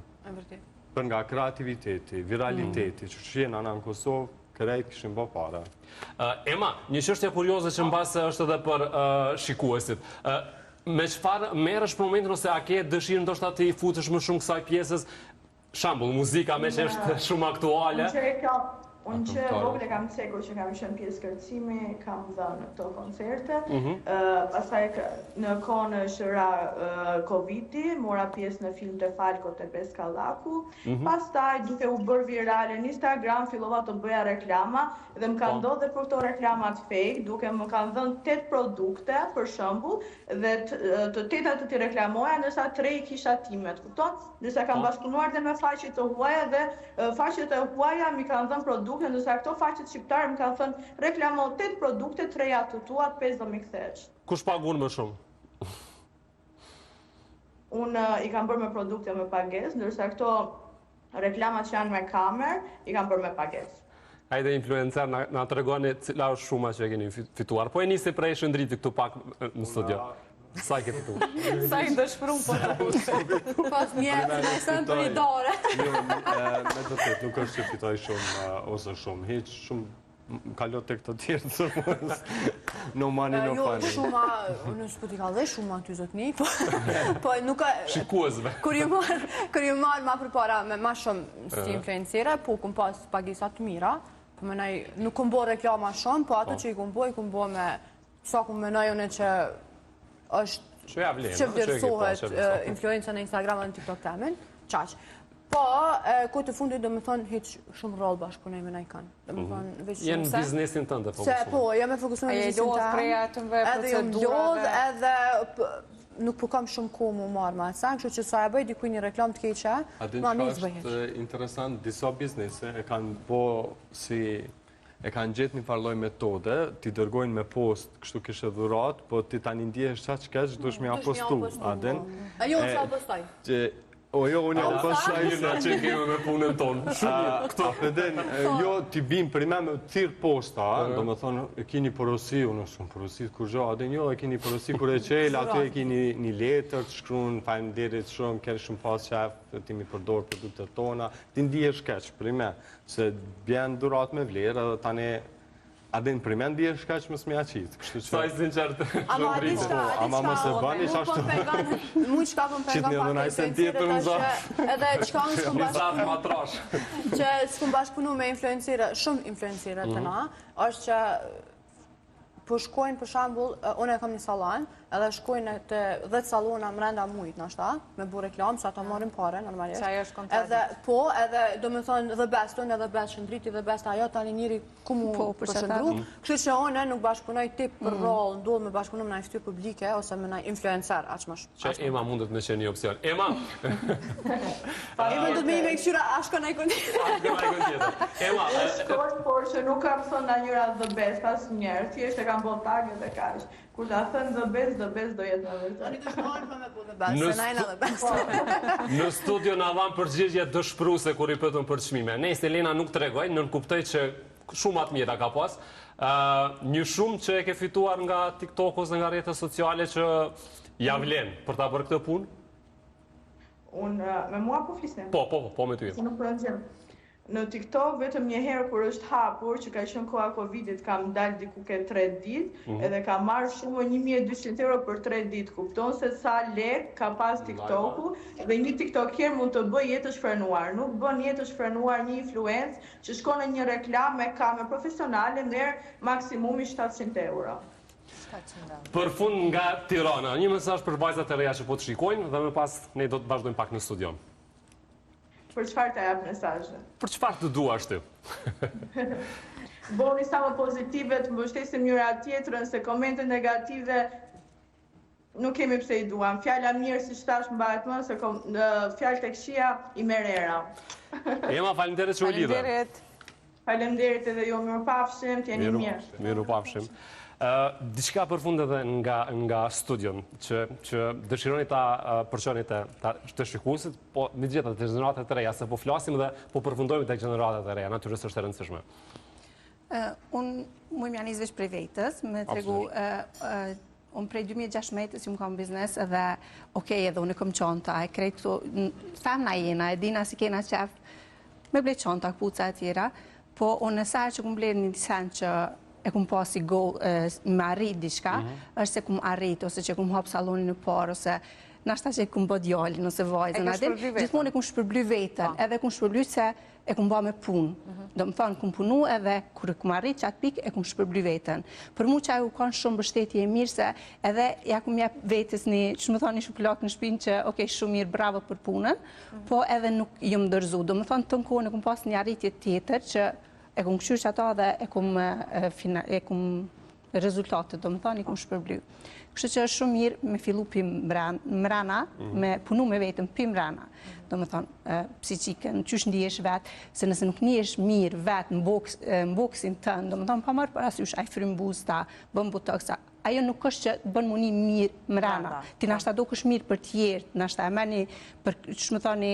për nga kreativiteti, viraliteti, që shenë anë në Kosovë, kërejt këshin bë para. Ema, një çështje kurioze që mbase është edhe për shikuesit. Me çfarë merresh për momentin ose a ke dëshirë ndoshta të i futesh më shumë kësaj pjesës? Shembull, muzika me që është shumë aktuale. Unë që vogël e kam cekur që kam qenë pjesë kërcimi, kam dhënë këto koncerte. Pastaj në kohën që ra Covidi, mora pjesë në film të Falko të Beskallaku. Pastaj duke u bërë virale në Instagram, fillova të bëja reklama dhe më kanë ndodhur për këto reklamat fake, duke më kanë dhënë 8 produkte për shembull dhe të 8 të t'i reklamoja, ndërsa 3 i kisha timet, kupton? Ndërsa kam bashkëpunuar dhe me faqe të huaja dhe faqet e huaja mi kanë dhënë produkte, ndërsa këto faqet shqiptare më kanë thënë reklamo 8 produkte, 3 të tua, 5 do mi kthesh. Kush paguon më shumë? Unë i kam bërë me produkte me pagesë, ndërsa këto reklamat që janë me kamerë i kam bërë me pagesë. Hajde influencer, na tregoni cila është shuma që e keni fituar. Po e nisi prej Shëndriti këtu pak në studio. Sa i ke fituar? Sa i dëshpërum po të pushtë. Pas një sënë për një dore. Me të tëtë, nuk është që fitoj shumë ose shumë. Hiq shumë kalot të këtë tjerë të mos. No money, no funny. Shuma, në s'po t'i ka dhe shuma ty zotni, po nuk... Shikuesve. Kur ju marrë ma përpara me ma shumë si influencera, po këm pas pagisat të mira, po menaj nuk këm bo reklama shumë, po ato që i këm bo me sa këm menaj une që është që vlerësohet influenca në Instagram dhe në TikTok temin, qaq. Po, ku të fundit do me thonë hiq shumë rol bashkëpunej me najkanë. Jenë në biznesin tënde fokusuar. Po, jam e fokusuar në biznesin tëmë. Edhe jam lodh, edhe nuk po kam shumë ku mu marrë ma sen, kështu që sa e bëj dikuj një reklam të keqe, ma mi zbëheq. A është interesant, disa biznese e kanë bo si... E kanë gjetë një farloj metode, ti dërgojnë me post, kështu kishe dhurat, po ti tani ndjehesh qa që kesh, dush me apostu. A jo, sa postaj? O jo, unë jam postaj. Na që kemi me punën tonë. Jo, ti bim për me thirë posta, do me thonë, e kini porosi, unë shumë porosit kur gjo, adin jo, e kini porosi kur e qel, aty e kini një letër të shkruun, faleminderit shumë, kërë shumë pas qef, ti mi përdor produktet tona, ti ndihesh keq për me, se bjen durat me vlerë, edhe tani adin për me ndihesh keq më s'mi aqit. Sa i sinqert. Ama adi qka, ama mos e bëni qashtu. Mu qka pëm pengon pak edhe qka unë s'kum bashkëpunu me influencire, shumë influencire të na, është që po shkojnë për shambull, unë e kam një salon, edhe shkojnë të 10 salona mrenda mujt në ashta, me bu reklam, sa ta marim pare, normalisht. Sa ajo është kontrat. Po, edhe do me thonë dhe best, unë edhe best Shëndriti dhe best ajo, tani njëri ku mu përshëndru. Kështu që unë nuk bashkëpunoj tip për rol, ndodhë me bashkëpunu me najftyr publike, ose me naj influencer, aq më shumë. Që Ema mundet me qenë një opcion. Ema! Ema do të me i me këqyra ashka na i tjetër. Ema! Por që nuk kam thënë na njëra the best, as njerë, thjesht e kam bo tagë dhe kash. Kur ta thënë the best do jetë në vërtet. Në studio na dhanë përgjigje dëshpëruese kur i pyetën për çmime. Nëse Elena nuk tregoj, nën kuptoj që shumë atë mira ka pas. Një shumë që e ke fituar nga TikTok ose nga rrjetet sociale që ja vlen për ta bërë këtë punë? Unë me mua po flisem. Po me ty. Nuk pranxhem. Në TikTok vetëm një herë kur është hapur, që ka qenë koha Covidit, kam dalë diku ke 3 ditë, edhe kam marrë shumë 1200 euro për 3 ditë. Kupton se sa lek ka pas TikToku, dhe një TikToker mund të bëj jetë shfrenuar. Nuk bën jetë shfrenuar një influencë që shkon në një reklam me kamerë profesionale, merr maksimumi 700 euro. Për fund nga Tirana, një mesazh për vajzat e reja që po të shikojnë dhe më pas ne do të vazhdojmë pak në studion. Për çfarë të jap mesazhe? Për çfarë të duash ti? Bëni sa më pozitive, të mbështesim njëra tjetrën, se komente negative nuk kemi pse i duam. Fjala mirë, si thash, mbahet më, se fjalët e këqija i merr era. Ema, faleminderit që u lidhe. Faleminderit edhe ju, mirupafshim, t'jeni mirë. Mirupafshim. Diçka për fund edhe nga studion, që dëshironi ta përqoni të shikuesit, po me gjitha të gjeneratet të reja, se po flasim dhe po përfundojmë të gjeneratet të reja, natyrisht është e rëndësishme. Unë më janë izvesh prej vetës, me tregu Unë prej 2016 që më kam biznes edhe, edhe unë kam qonta, e krejt këto, femna jena, e dina si kena qef, me ble qonta, këpuca e tjera, po unë nësaj që kum ble një disen që e kum pasi me arrit diçka, është se kum arrit, ose që kum hap salonin në parë, ose nashta që e kum bë djallin, ose vajzën, gjithmonë e kum shpërbly vetën, edhe kum shpërbly se e kum ba me punë. Do më thonë, kum punu edhe, kur kum arrit që atë pikë, e kum shpërbly vetën. Për mu që u kanë shumë bështetje e mirë, se edhe ja kum jep vetës një, që më thonë një shuplak në shpinë që, shumë mirë, bravo për punën, po edhe nuk jëmë dërzu. Do më thonë, të në kohën e kum pas një arritje tjetër, që e kum këshyrë që ata dhe e kum rezultatet, do më thonë, i kum shpërbly. Kështë që është shumë mirë me fillu për mrana, me punu me vetëm për mrana. Do më thonë, psiqikën, qysh ndihesh vetë, se nëse nuk ndihesh mirë vetë në boksin tënë, do më thonë, pa marë për asysh, a i frymë busta, bëm butoksa, ajo nuk është që bën muni mirë mrana. Ti nashta do kësh mirë për tjertë, nashta e meni për, që më thonë,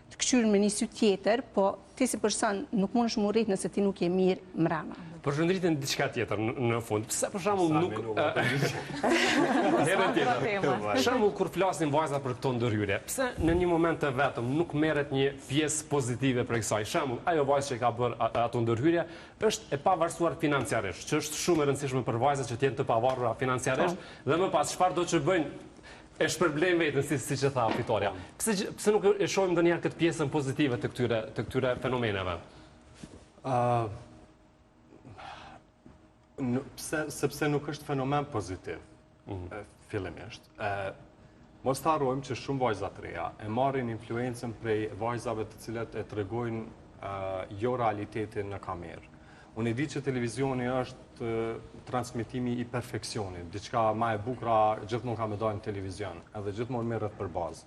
të këqyrën me një sy tjetër, po ti si person nuk mund është më rritë nëse ti nuk je mirë mrana. Për shëndritin diçka tjetër në fund, pëse për shembull nuk... Herën tjetër. Shembull kur flasin vajza për këto ndërhyrje, pëse në një moment të vetëm nuk merret një pjesë pozitive për kësaj? Shembull, ajo vajzë që ka bërë ato ndërhyrje është e pavarësuar financiarisht, që është shumë e rëndësishme për vajzat që të jenë të pavarura financiarisht, dhe më pas çfarë do të bëjnë e shpërblen vetën, si që tha Fitoria. Pse nuk e shohim ndonjëherë këtë pjesën pozitive të këtyre fenomeneve? Sepse nuk është fenomen pozitiv, fillimisht. Mos të harrojmë që shumë vajza të reja e marrin influencën prej vajzave të cilat e tregojnë jo realitetin në kamerë. Unë e di që televizioni është transmitimi i perfekcionit, diçka ma e bukra gjithmonë ka me dalë në televizion, edhe gjithmonë merret për bazë.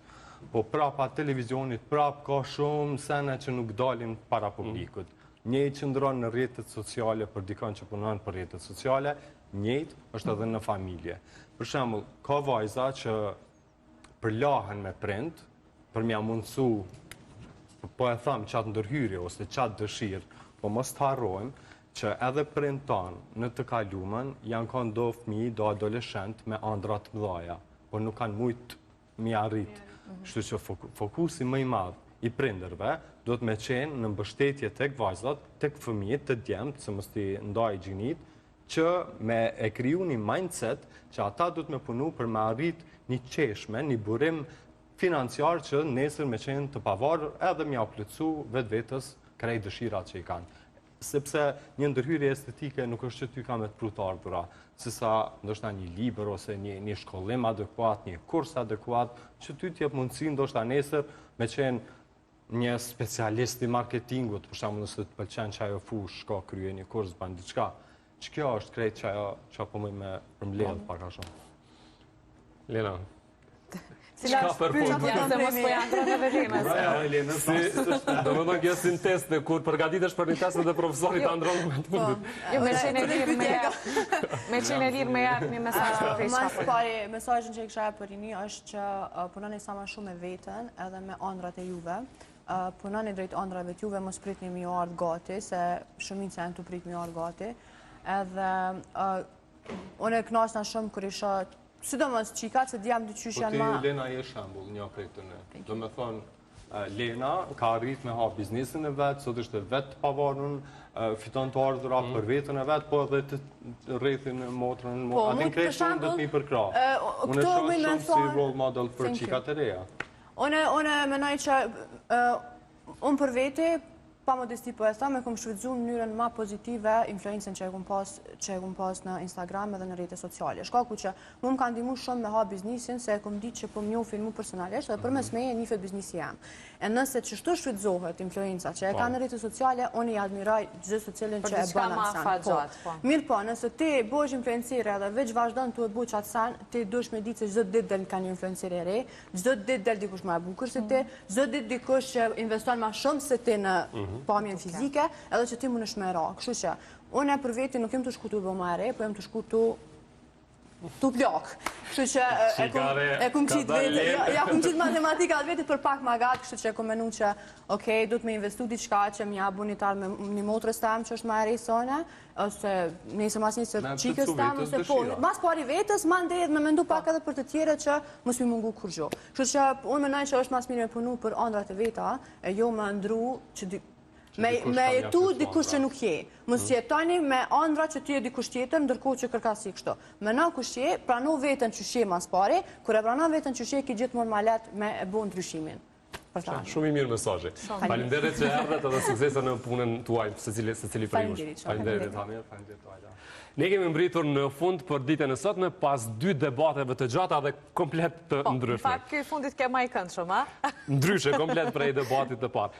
Po prapa televizionit, ka shumë sene që nuk dalin para publikut. Njëjtë që ndronë në rrjetet sociale për dikon që punon për rrjetet sociale, njëjtë është edhe në familje. Për shembull, ka vajza që përlahen me prind, për mja mundësu, po e thamë qatë ndërhyrje ose qatë dëshirë, po mos të harrojmë që edhe prind tanë në të kalumen janë kanë do fëmijë, do adoleshent me andrat mëdhaja, por nuk kanë mujtë mi arritë. Kështu që fokusi më i madh i prindërve do të me qenë në mbështetje tek vajzat, tek fëmijët të djemtë, se mos t'i ndaj gjinit, që me e kriju një mindset që ata do të me punu për me arrit një qeshme, një burim financiar që nesër me qenë të pavarur edhe mi aplëcu vetë vetës krejt dëshirat që i kanë. Sepse një ndërhyrje estetike nuk është që ty ka me të prutë ardhura, sesa ndoshta një libër ose një shkollim adekuat, një kurs adekuat, që ty t'jep mundësi ndoshta nesër me qenë një specialist i marketingut, për shembull nëse të pëlqen që ajo fush, shko krye një kurs, ban diçka. Që kjo është krejt që ajo po mëj me përmbledh pak a shumë. Lena. Cila është pyetja se mos po janë ndronë vetemës. Do më thonë kjo si në test, kur përgatitesh për një test dhe profesori ta ndronë me të fundit. Jo, me qenë e lirë me jartë një mesazh për fejtë Mas pari, mesazhin që i kisha për rini është që punoni sa ma shumë me veten edhe me ëndrat e juve. Punoni drejt ëndrave të juve, mos pritni mi ardh gati, se shumica janë të prit mi ardh gati. Edhe unë e knasna shumë kur isha sidomos qikat se djam të qysh janë ma... Po ti, Lena, je shembull, një prej këtyre. Do me thonë, Lena ka arrit me ha biznesin e vetë, sot është vetë pavarun, fiton të ardhura për vetën e vetë, po edhe të rrethin motrën, atin krejt shumë dhe të mi përkra. Unë e shoh shumë si role model për qikat e reja. Unë menaj që unë për vete, pa modesti po e thëmë, e kom shfrytzu në mënyrën ma pozitive influencën që e kom pas në Instagram edhe në rrjete sociale. Shkaku që mu më kanë ndihmu shumë me ha biznisin, se e kom ditë që po më njohin mu personalisht, dhe përmes meje nifet biznisi jam. E nëse që shtu shfrytzohet influenca që e ka në rrjete sociale, unë i admiraj gjithë socialin që e bënë atë sen. Mirë po, nëse ti bësh influencire edhe veç vazhdon të e bu qatë sen, ti dush me ditë se çdo ditë del ka një influencire e re, çdo ditë del dikush më e bukur se ti, çdo ditë dikush që investon më shumë se ti në pamjen fizike, edhe që ti mund është me ra. Kështu që, unë për veti nuk jem të shkutu bë më ere, po jem të shkutu tu plak. Kështu që e kum qitë vetë, ja kum qitë matematikat vetë për pak ma gatë, kështu që e kum menu që, okej, du të me investu diçka që m'ja bunitar me një motrës tam që është ma e rejsone, ose nëse mas njësë qikës tam, ose po, mas pari vetës, ma ndedh me mendu pak edhe për të tjere që mos mi mungu kur gjo. Kështu që unë menaj që është mas mire me punu për andrat e veta, e jo me ndru që me jetu dikush që nuk je. Mos që jetoni me andra që ti e dikush tjetër, ndërkohë që kërka si kështu. Meno kush je, prano veten që je mas pari, kur e pranon veten që je, ki gjithmonë ma let me e bon ndryshimin. Shumë i mirë mesazhi. Faleminderit që erdhët edhe suksese në punën tuaj, secili prej jush. Faleminderit Amir, faleminderit Ajla. Ne kemi mbritur në fund për ditën e sotme pas 2 debateve të gjata dhe komplet të ndryshme. Në fakt, ky fundit ke ma i këndshëm, a? Ndryshe, komplet prej debatit të parë.